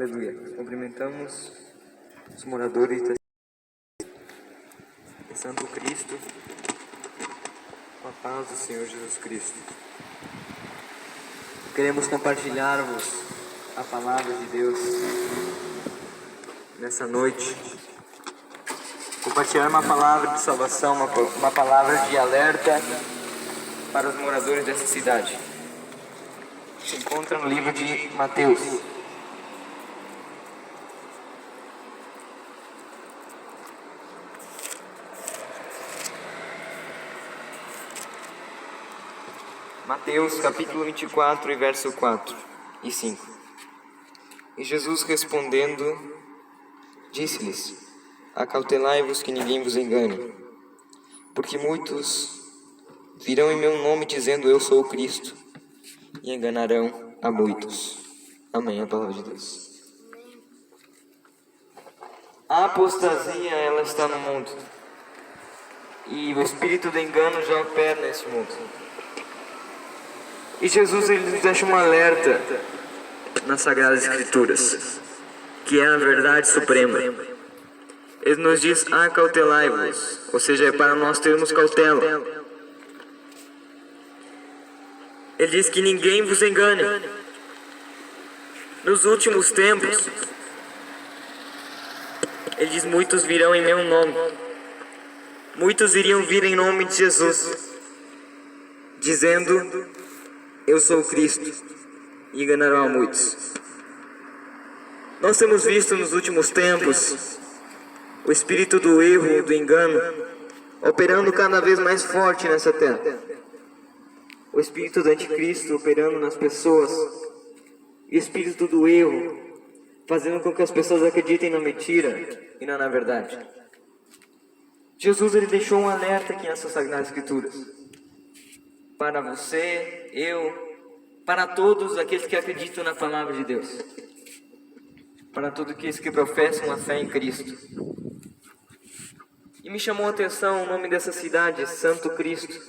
Aleluia. Cumprimentamos os moradores da Santo Cristo, com a paz do Senhor Jesus Cristo. Queremos compartilhar-vos a palavra de Deus nessa noite. Compartilhar uma palavra de salvação, uma palavra de alerta para os moradores dessa cidade. Se encontra no livro de Mateus. Mateus capítulo 24 e verso 4 e 5. E Jesus respondendo, disse-lhes: Acautelai-vos que ninguém vos engane, porque muitos virão em meu nome dizendo eu sou o Cristo, e enganarão a muitos. Amém, a palavra de Deus. A apostasia, ela está no mundo, e o espírito do engano já opera nesse mundo. E Jesus, ele nos deixa um alerta nas Sagradas Escrituras, que é a verdade suprema. Ele nos diz, acautelai-vos, ou seja, é para nós termos cautela. Ele diz que ninguém vos engane. Nos últimos tempos, ele diz, muitos virão em meu nome. Muitos iriam vir em nome de Jesus, dizendo, eu sou o Cristo, e enganarão a muitos. Nós temos visto nos últimos tempos o espírito do erro, do engano, operando cada vez mais forte nessa terra. O espírito do anticristo operando nas pessoas, e o espírito do erro, fazendo com que as pessoas acreditem na mentira e não na verdade. Jesus, ele deixou um alerta aqui nessas Sagradas Escrituras. Para você, eu, para todos aqueles que acreditam na palavra de Deus. Para todos aqueles que professam a fé em Cristo. E me chamou a atenção o nome dessa cidade, Santo Cristo.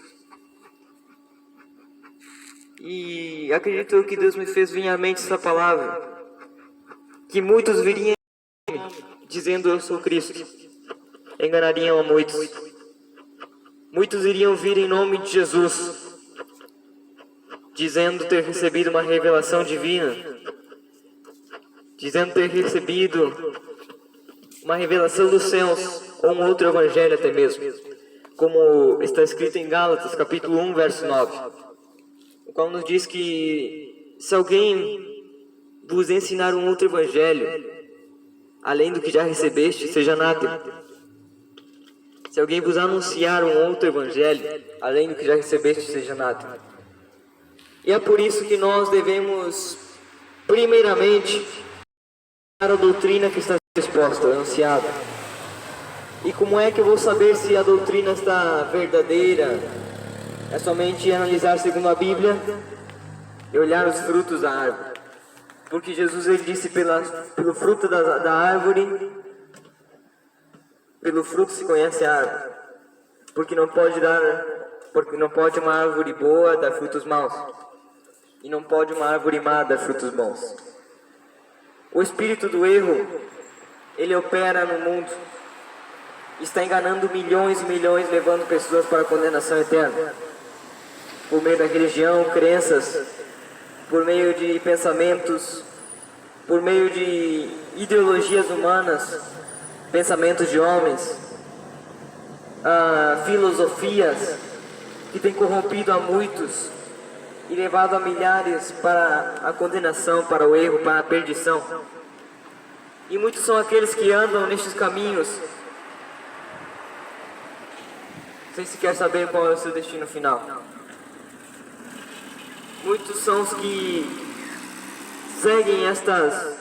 E acredito que Deus me fez vir à mente essa palavra. Que muitos viriam dizendo eu sou Cristo. Enganariam a muitos. Muitos iriam vir em nome de Jesus, dizendo ter recebido uma revelação divina, dizendo ter recebido uma revelação dos céus, ou um outro evangelho até mesmo, como está escrito em Gálatas, capítulo 1, verso 9, o qual nos diz que se alguém vos ensinar um outro evangelho, além do que já recebeste, seja anátema. Se alguém vos anunciar um outro evangelho, além do que já recebeste, seja anátema. E é por isso que nós devemos, primeiramente, a doutrina que está exposta, anunciada. E como é que eu vou saber se a doutrina está verdadeira? É somente analisar segundo a Bíblia e olhar os frutos da árvore. Porque Jesus, ele disse, pelo fruto da árvore, pelo fruto se conhece a árvore. Porque não pode uma árvore boa dar frutos maus. E não pode uma árvore má dar frutos bons. O espírito do erro, ele opera no mundo. Está enganando milhões e milhões, levando pessoas para a condenação eterna. Por meio da religião, crenças, por meio de pensamentos, por meio de ideologias humanas, pensamentos de homens, filosofias que têm corrompido a muitos e levado a milhares para a condenação, para o erro, para a perdição. E muitos são aqueles que andam nestes caminhos sem sequer saber qual é o seu destino final. Muitos são os que seguem estas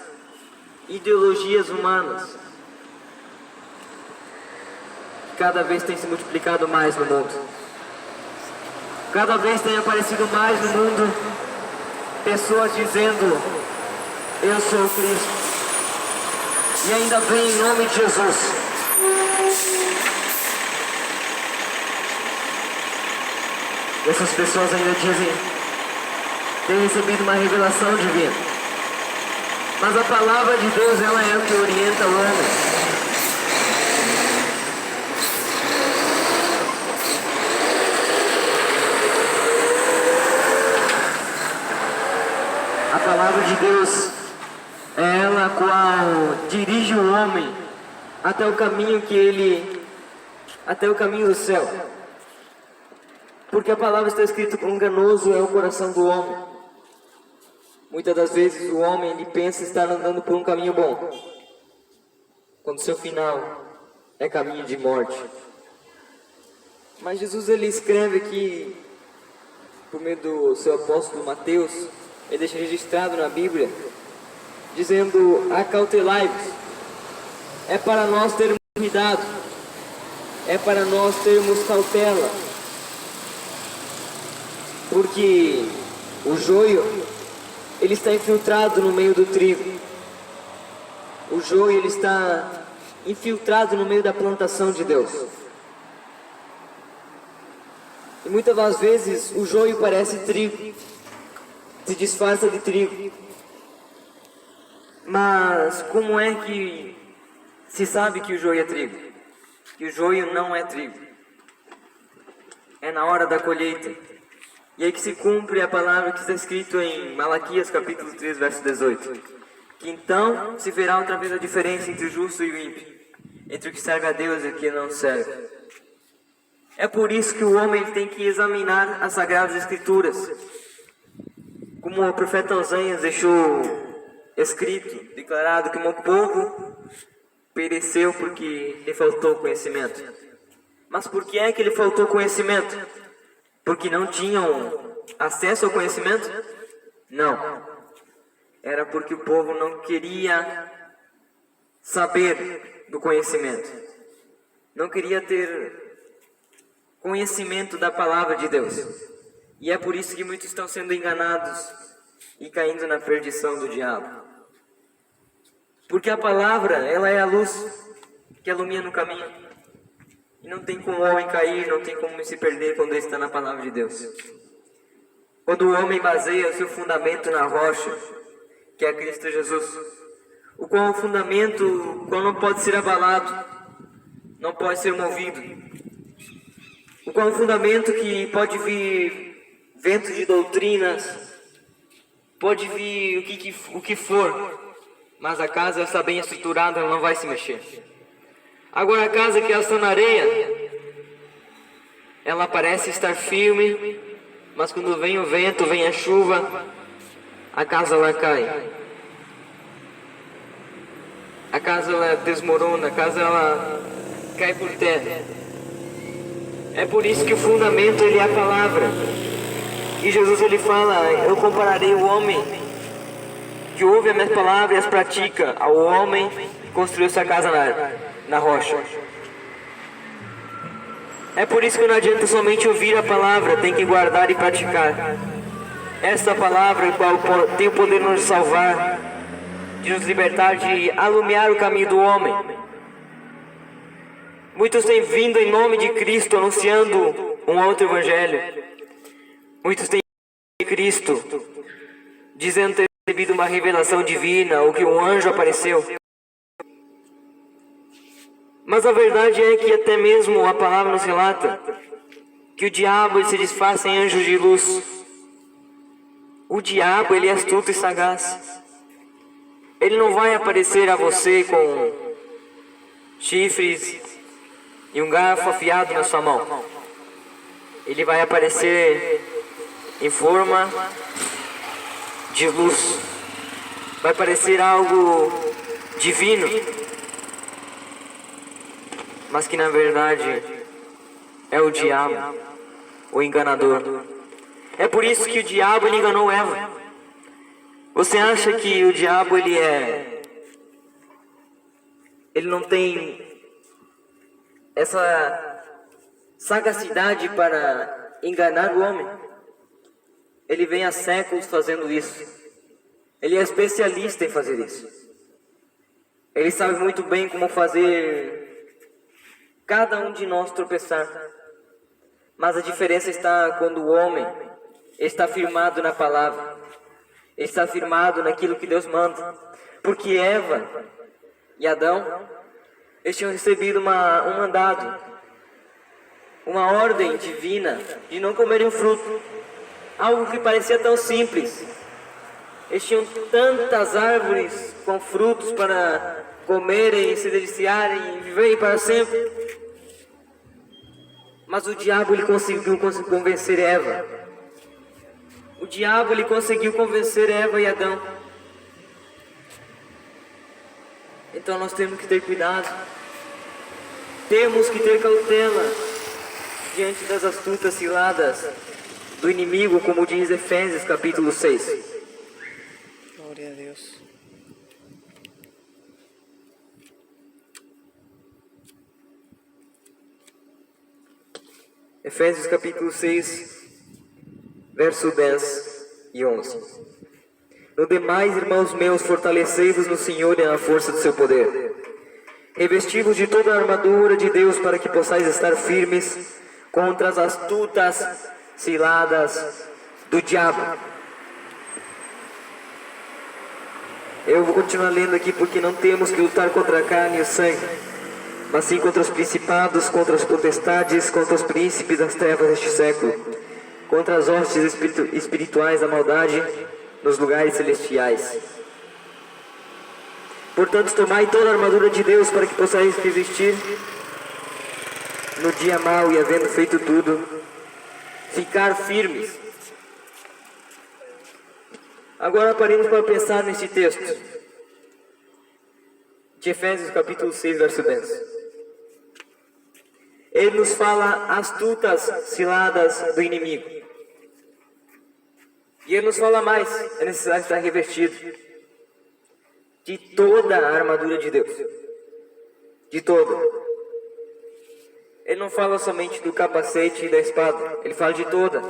ideologias humanas, que cada vez tem se multiplicado mais no mundo. Cada vez tem aparecido mais no mundo pessoas dizendo eu sou o Cristo, e ainda vem em nome de Jesus. Essas pessoas ainda dizem ter recebido uma revelação divina. Mas a palavra de Deus, ela é o que orienta o homem. A palavra de Deus é ela a qual dirige o homem até o caminho até o caminho do céu. Porque a palavra está escrita: enganoso é o coração do homem. Muitas das vezes o homem ele pensa estar andando por um caminho bom, quando seu final é caminho de morte. Mas Jesus ele escreve aqui, por meio do seu apóstolo Mateus, ele deixa registrado na Bíblia, dizendo: acautelai-vos. É para nós termos cuidado, é para nós termos cautela, porque o joio ele está infiltrado no meio do trigo. O joio ele está infiltrado no meio da plantação de Deus. E muitas das vezes o joio parece trigo, se disfarça de trigo. Mas como é que se sabe que o joio é trigo? Que o joio não é trigo. É na hora da colheita. E aí que se cumpre a palavra que está escrito em Malaquias capítulo 3, verso 18. Que então se verá outra vez a diferença entre o justo e o ímpio, entre o que serve a Deus e o que não serve. É por isso que o homem tem que examinar as Sagradas Escrituras. Como o profeta Oséias deixou escrito, declarado que o meu povo pereceu porque lhe faltou conhecimento. Mas por que é que lhe faltou conhecimento? Porque não tinham acesso ao conhecimento? Não. Era porque o povo não queria saber do conhecimento. Não queria ter conhecimento da palavra de Deus. E é por isso que muitos estão sendo enganados e caindo na perdição do diabo. Porque a palavra, ela é a luz que ilumina no caminho. E não tem como o homem cair, não tem como se perder quando ele está na palavra de Deus. Quando o homem baseia o seu fundamento na rocha, que é Cristo Jesus, o qual é um fundamento qual não pode ser abalado, não pode ser movido. O qual é um fundamento que pode vir vento de doutrinas, pode vir o que for, mas a casa está bem estruturada, ela não vai se mexer. Agora a casa que está na areia, ela parece estar firme, mas quando vem o vento, vem a chuva, a casa ela cai. A casa ela desmorona, a casa ela cai por terra. É por isso que o fundamento ele é a palavra. E Jesus ele fala: eu compararei o homem que ouve as minhas palavras e as pratica ao homem que construiu sua casa na rocha. É por isso que não adianta somente ouvir a palavra, tem que guardar e praticar. Essa palavra, qual tem o poder de nos salvar, de nos libertar, de alumiar o caminho do homem. Muitos têm vindo em nome de Cristo anunciando um outro evangelho. Muitos têm vindo de Cristo dizendo ter recebido uma revelação divina ou que um anjo apareceu. Mas a verdade é que até mesmo a palavra nos relata que o diabo ele se disfarça em anjos de luz. O diabo ele é astuto e sagaz. Ele não vai aparecer a você com chifres e um garfo afiado na sua mão. Ele vai aparecer em forma de luz. Vai parecer algo divino, mas que na verdade é o diabo, o enganador. É por isso que o diabo ele enganou Eva. Você acha que o diabo ele não tem essa sagacidade para enganar o homem? Ele vem há séculos fazendo isso. Ele é especialista em fazer isso. Ele sabe muito bem como fazer cada um de nós tropeçar. Mas a diferença está quando o homem está firmado na palavra, está firmado naquilo que Deus manda. Porque Eva e Adão, eles tinham recebido um mandado, uma ordem divina de não comerem o fruto. Algo que parecia tão simples. Eles tinham tantas árvores com frutos para comerem, se deliciarem e viverem para sempre. Mas o diabo ele conseguiu convencer Eva. O diabo ele conseguiu convencer Eva e Adão. Então nós temos que ter cuidado. Temos que ter cautela diante das astutas ciladas do inimigo, como diz Efésios capítulo 6. Glória a Deus. Efésios capítulo 6, verso 10 e 11. No demais, irmãos meus, fortalecei-vos no Senhor e na força do seu poder. Revesti-vos de toda a armadura de Deus para que possais estar firmes contra as astutas ciladas do diabo. Eu vou continuar lendo aqui porque não temos que lutar contra a carne e o sangue, mas sim contra os principados, contra as potestades, contra os príncipes das trevas deste século, contra as hostes espirituais da maldade nos lugares celestiais. Portanto, tomai toda a armadura de Deus para que possais resistir no dia mau e, havendo feito tudo, ficar firmes. Agora paremos para pensar neste texto de Efésios capítulo 6, verso 10. Ele nos fala astutas ciladas do inimigo. E ele nos fala mais, é necessário estar revestido de toda a armadura de Deus. De toda. Ele não fala somente do capacete e da espada, ele fala de toda.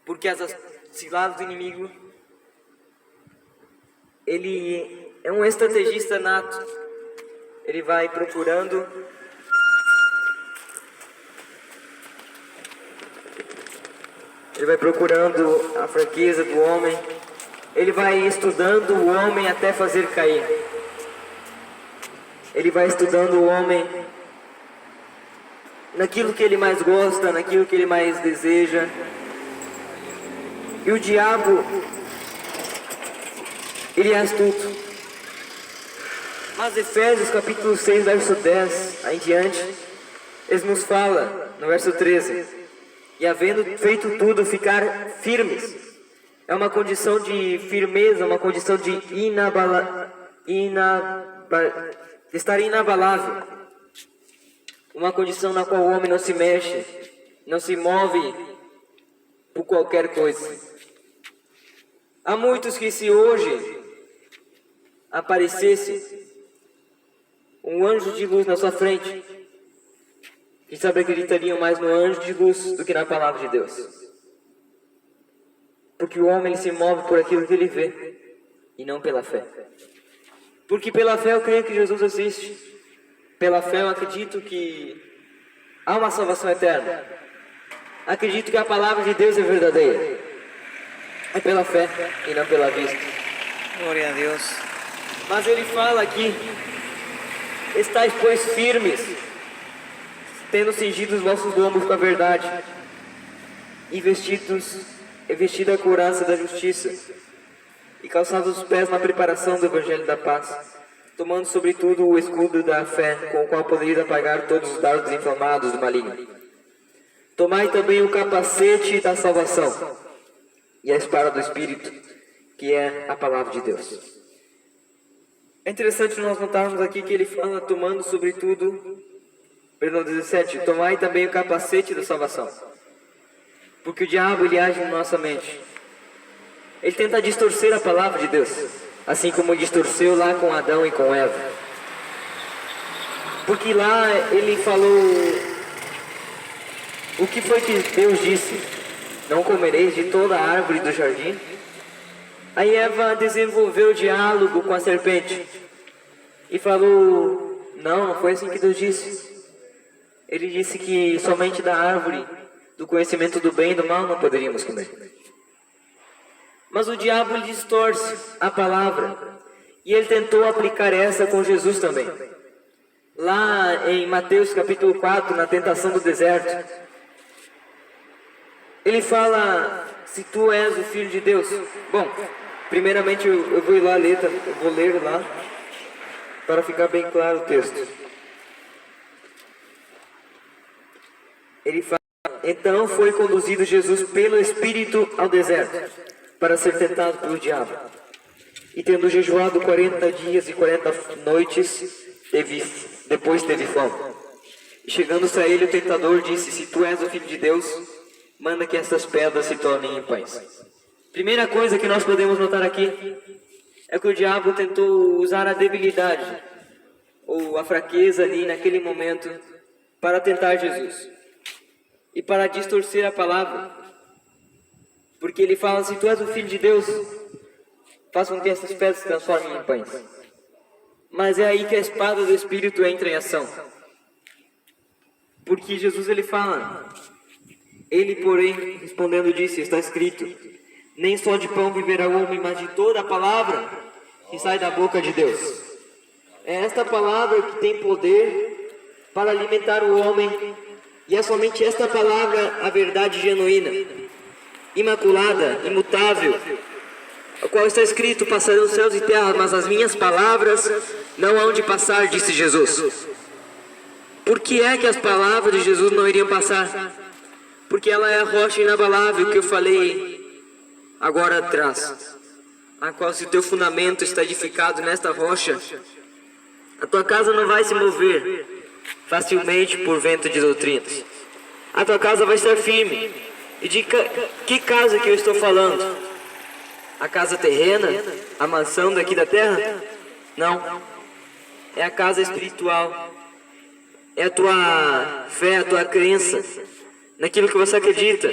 Porque as ciladas do inimigo, ele é um estrategista nato. Ele vai procurando a fraqueza do homem. Ele vai estudando o homem até fazer cair. Ele vai estudando o homem naquilo que ele mais gosta, naquilo que ele mais deseja. E o diabo, ele é astuto. Mas Efésios capítulo 6, verso 10 em diante, ele nos fala, no verso 13, e havendo feito tudo, ficar firmes. É uma condição de firmeza, uma condição de estar inabalável. Uma condição na qual o homem não se mexe, não se move por qualquer coisa. Há muitos que, se hoje aparecesse um anjo de luz na sua frente, que sabe, acreditariam mais no anjo de luz do que na palavra de Deus. Porque o homem ele se move por aquilo que ele vê e não pela fé. Porque pela fé eu creio que Jesus existe. Pela fé eu acredito que há uma salvação eterna. Acredito que a palavra de Deus é verdadeira. É pela fé e não pela vista. Glória a Deus. Mas ele fala aqui: estáis, pois, firmes, tendo cingido os vossos lombos com a verdade, e vestida a couraça da justiça, e calçados os pés na preparação do evangelho da paz, tomando sobretudo o escudo da fé, com o qual podereis apagar todos os dardos inflamados do maligno. Tomai também o capacete da salvação e a espada do Espírito, que é a palavra de Deus. É interessante nós notarmos aqui que ele fala tomando sobretudo, 17, tomai também o capacete da salvação. Porque o diabo ele age na nossa mente. Ele tenta distorcer a palavra de Deus, assim como distorceu lá com Adão e com Eva. Porque lá ele falou, o que foi que Deus disse? Não comereis de toda a árvore do jardim? Aí Eva desenvolveu diálogo com a serpente e falou, não foi assim que Deus disse. Ele disse que somente da árvore do conhecimento do bem e do mal não poderíamos comer. Mas o diabo lhe distorce a palavra, e ele tentou aplicar essa com Jesus também. Lá em Mateus capítulo 4, na tentação do deserto, ele fala: se tu és o Filho de Deus. Bom, primeiramente eu vou ir lá ler, eu vou ler lá, para ficar bem claro o texto. Ele fala: então foi conduzido Jesus pelo Espírito ao deserto, para ser tentado pelo diabo. E tendo jejuado 40 dias e 40 noites, depois teve fome. E chegando-se a ele, o tentador disse: se tu és o Filho de Deus, manda que essas pedras se tornem em pães. Primeira coisa que nós podemos notar aqui é que o diabo tentou usar a debilidade ou a fraqueza ali naquele momento para tentar Jesus e para distorcer a palavra, porque ele fala: se tu és o Filho de Deus, faça com que essas pedras se transformem em pães. Mas é aí que a espada do Espírito entra em ação, porque Jesus ele fala: ele porém respondendo disse: está escrito, nem só de pão viverá o homem, mas de toda a palavra que sai da boca de Deus. É esta palavra que tem poder para alimentar o homem, e é somente esta palavra a verdade genuína, imaculada, imutável, a qual está escrito: passarão céus e terra, mas as minhas palavras não hão de passar, disse Jesus. Por que é que as palavras de Jesus não iriam passar? Porque ela é a rocha inabalável que eu falei agora atrás, a qual, se o teu fundamento está edificado nesta rocha, a tua casa não vai se mover facilmente por vento de doutrinas. A tua casa vai estar firme. E de que casa que eu estou falando? A casa terrena? A mansão daqui da terra? Não. É a casa espiritual. É a tua fé, a tua crença naquilo que você acredita.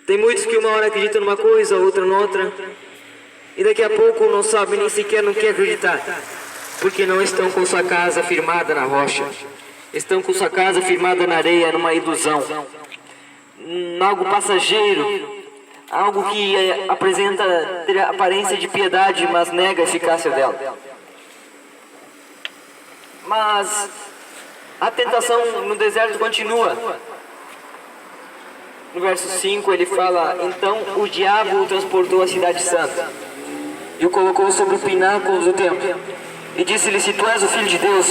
Tem muitos que uma hora acreditam numa coisa, outra noutra, e daqui a pouco não sabem, nem sequer não quer acreditar, porque não estão com sua casa firmada na rocha, estão com sua casa firmada na areia, numa ilusão, algo passageiro, algo que apresenta ter a aparência de piedade, mas nega a eficácia dela. Mas a tentação no deserto continua. No verso 5 ele fala: então o diabo o transportou à cidade santa e o colocou sobre o pináculo do templo e disse-lhe: se tu és o Filho de Deus,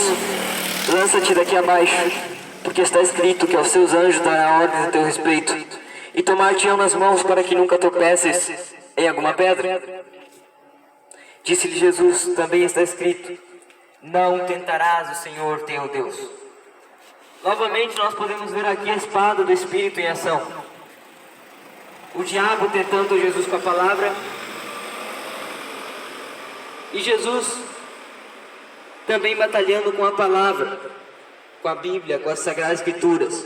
lança-te daqui abaixo, porque está escrito que aos seus anjos dará ordem a teu respeito, e tomar-te-ão nas mãos para que nunca tropeces em alguma pedra. Disse-lhe Jesus: também está escrito, não tentarás o Senhor teu Deus. Novamente nós podemos ver aqui a espada do Espírito em ação. O diabo tentando Jesus com a palavra, e Jesus também batalhando com a palavra, com a Bíblia, com as Sagradas Escrituras.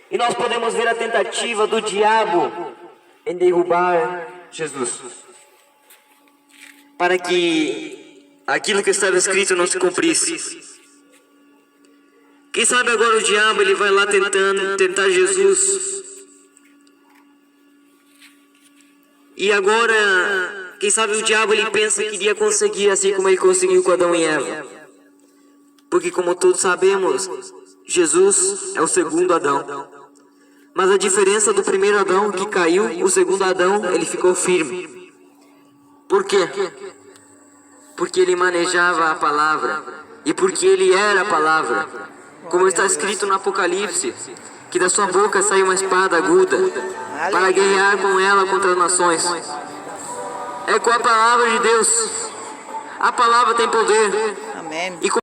E nós podemos ver a tentativa do diabo em derrubar Jesus, para que aquilo que estava escrito não se cumprisse. Quem sabe agora o diabo ele vai lá tentar Jesus. E agora, quem sabe o diabo ele pensa que iria conseguir assim como ele conseguiu com Adão e Eva. Porque como todos sabemos, Jesus é o segundo Adão. Mas a diferença do primeiro Adão que caiu, o segundo Adão ele ficou firme. Por quê? Porque ele manejava a palavra. E porque ele era a palavra. Como está escrito no Apocalipse, que da sua boca saiu uma espada aguda, para guerrear com ela contra as nações. É com a palavra de Deus. A palavra tem poder. Amém. E com